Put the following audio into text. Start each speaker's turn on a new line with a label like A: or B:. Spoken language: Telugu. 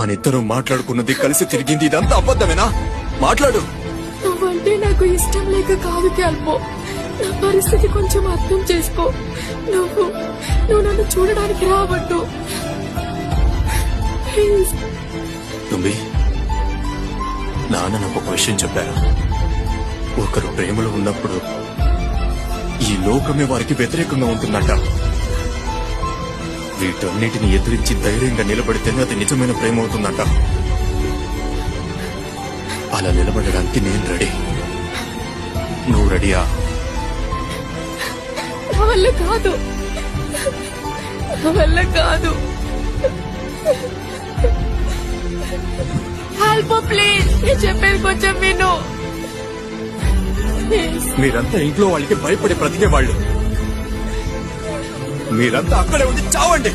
A: మనిద్దరం మాట్లాడుకున్నది కలిసి తిరిగింది ఇదంతా అబద్ధమేనా? మాట్లాడు.
B: నువ్వంటే నాకు ఇష్టం లేక కాదు క్యాల్పో. నా పరిస్థితి కొంచెం అర్థం చేసుకో. నువ్వు నన్ను చూడడానికి రావద్దు ప్లీజ్.
A: తుంబి, నాన్న నాకు ఒక విషయం చెప్పారు. ఒకరు ప్రేమలో ఉన్నప్పుడు ఈ లోకమే వారికి వ్యతిరేకంగా ఉంటుందంట. వీటన్నిటిని ఎదురించి ధైర్యంగా నిలబడితేనే అది నిజమైన ప్రేమ అవుతుందంట. అలా నిలబడడానికి నేను రెడీ. నువ్వు రెడీయా?
B: నా వల్ల కాదు, నా వల్ల కాదు. హెల్ప్ ప్లీజ్, నేను చెప్పేది కొంచెం విను.
A: మీరంతా ఇంట్లో వాళ్ళకి భయపడి బ్రతికే వాళ్ళు. మీరంతా అక్కడే ఉండి చావండి.